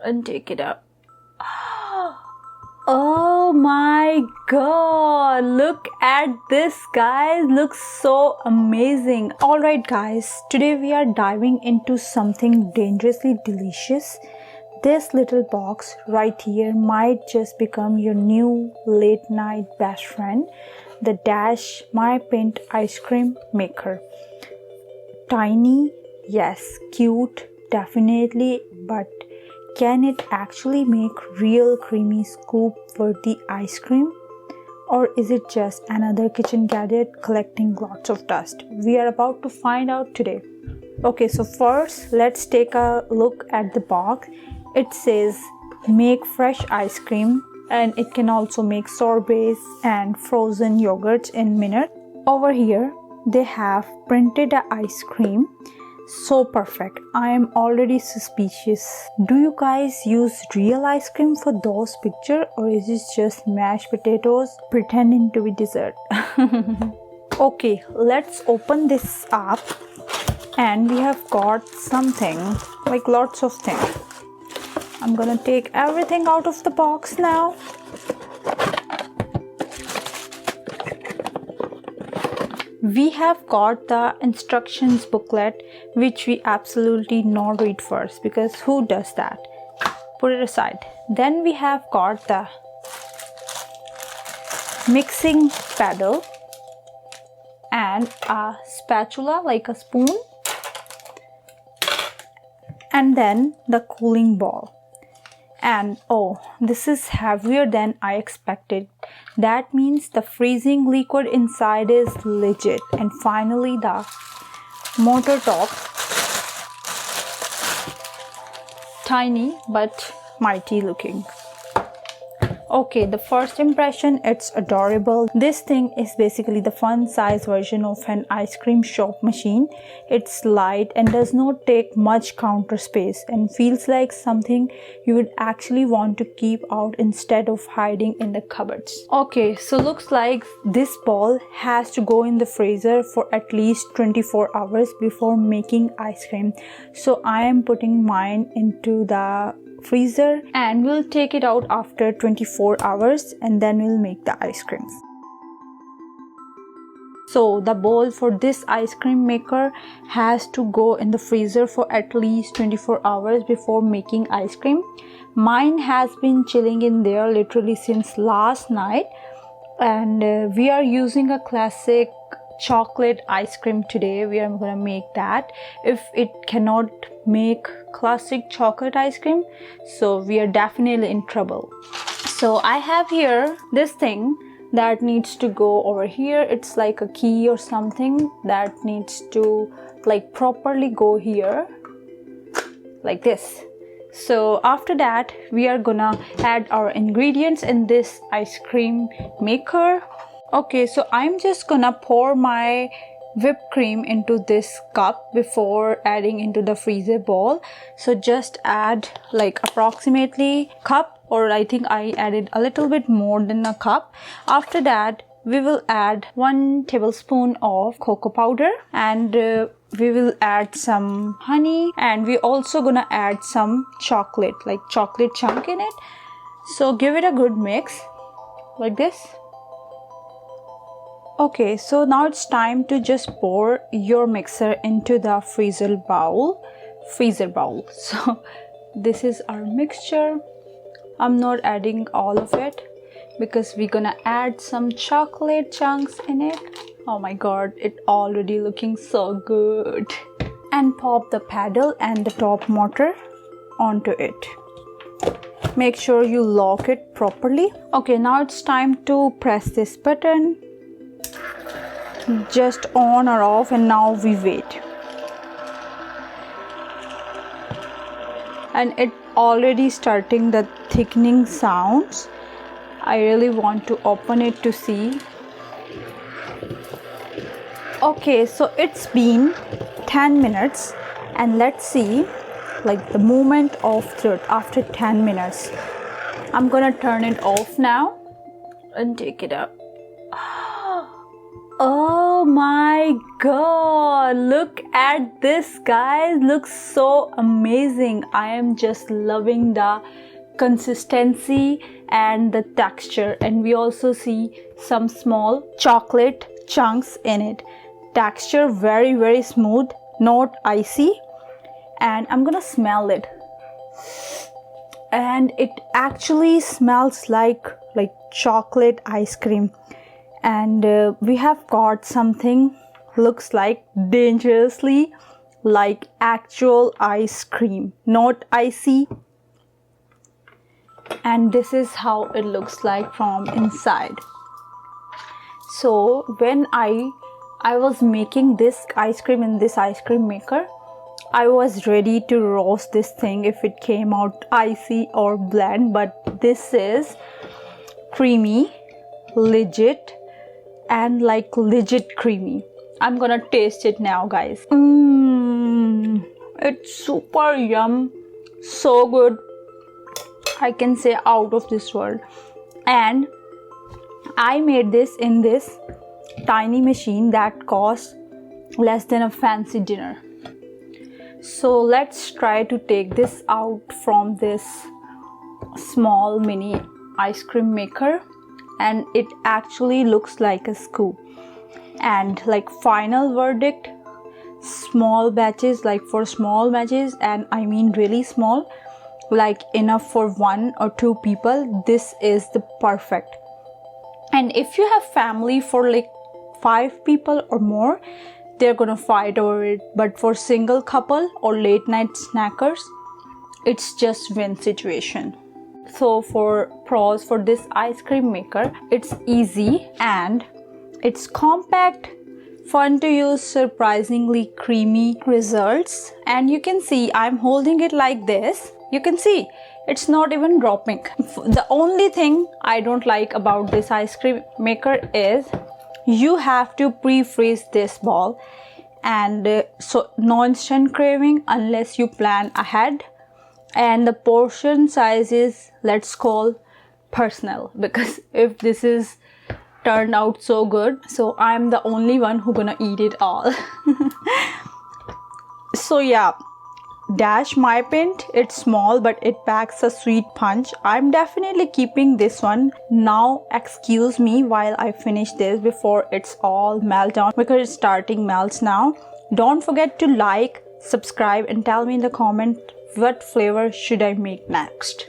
and take it up. Oh my god, look at this guys, looks so amazing. Alright guys, today we are diving into something dangerously delicious. This little box right here might just become your new late night best friend, the Dash My Pint ice cream maker. Tiny, yes, cute, definitely, but can it actually make real creamy scoop worthy ice cream? Or is it just another kitchen gadget collecting lots of dust? We are about to find out today. Okay, so first let's take a look at the box. It says make fresh ice cream, and it can also make sorbets and frozen yogurts in minutes. Over here they have printed a ice cream. So perfect. I am already suspicious. Do you guys use real ice cream for those pictures, or is it just mashed potatoes pretending to be dessert? Okay, let's open this up, and we have got something, like lots of things. I'm gonna take everything out of the box now. We have got the instructions booklet, which we absolutely not read first, because who does that? Put it aside. Then we have got the mixing paddle and a spatula, like a spoon, and then the cooling ball. And oh, this is heavier than I expected. That means the freezing liquid inside is legit. And finally the motor top. Tiny but mighty looking. Okay, the first impression, it's adorable. This thing is basically the fun size version of an ice cream shop machine. It's light and does not take much counter space and feels like something you would actually want to keep out instead of hiding in the cupboards. Okay, so looks like this ball has to go in the freezer for at least 24 hours before making ice cream. So I am putting mine into the freezer and we'll take it out after 24 hours and then we'll make the ice creams. So the bowl for this ice cream maker has to go in the freezer for at least 24 hours before making ice cream. Mine has been chilling in there literally since last night, and we are using a classic chocolate ice cream today. We are gonna make that. If it cannot make classic chocolate ice cream, so we are definitely in trouble. So I have here this thing that needs to go over here. It's like a key or something that needs to like properly go here like this. So after that we are gonna add our ingredients in this ice cream maker. Okay, so I'm just gonna pour my whipped cream into this cup before adding into the freezer bowl. So just add like approximately cup, or I think I added a little bit more than a cup. After that we will add 1 tablespoon of cocoa powder, and we will add some honey, and we also gonna add some chocolate, like chocolate chunk in it. So give it a good mix like this. Okay, so now it's time to just pour your mixer into the freezer bowl. So this is our mixture. I'm not adding all of it because we're gonna add some chocolate chunks in it. Oh my god, it already looking so good. And pop the paddle and the top motor onto it. Make sure you lock it properly. Okay, now it's time to press this button. Just on or off, and now we wait. And it already starting the thickening sounds. I really want to open it to see. Okay, so it's been 10 minutes and let's see like the moment of truth after 10 minutes. I'm gonna turn it off now and take it up. Oh Oh my god, look at this, guys. Looks so amazing. I am just loving the consistency and the texture, and we also see some small chocolate chunks in it. Texture very smooth, not icy. And I'm gonna smell it, and it actually smells like chocolate ice cream. And we have got something looks like dangerously like actual ice cream, not icy. And this is how it looks like from inside. So when I was making this ice cream in this ice cream maker, I was ready to roast this thing if it came out icy or bland, but this is creamy, legit, and like legit creamy. I'm gonna taste it now, guys. It's super yum, so good. I can say out of this world. And I made this in this tiny machine that costs less than a fancy dinner. So let's try to take this out from this small mini ice cream maker, and it actually looks like a scoop. And like final verdict, small batches, like for small batches, and I mean really small, like enough for 1 or 2 people, this is the perfect. And if you have family for like 5 people or more, they're gonna fight over it, but for single couple or late night snackers, it's just win situation. So for pros for this ice cream maker, it's easy and it's compact, fun to use, surprisingly creamy results. And you can see I'm holding it like this. You can see it's not even dropping. The only thing I don't like about this ice cream maker is you have to pre-freeze this ball, and so no instant craving unless you plan ahead. And the portion size is, let's call, personal, because if this is turned out so good, so I'm the only one who gonna eat it all. So yeah, dash my pint, it's small but it packs a sweet punch. I'm definitely keeping this one. Now excuse me while I finish this before it's all melt down, because it's starting melts now. Don't forget to like, subscribe, and tell me in the comment what flavor should I make next.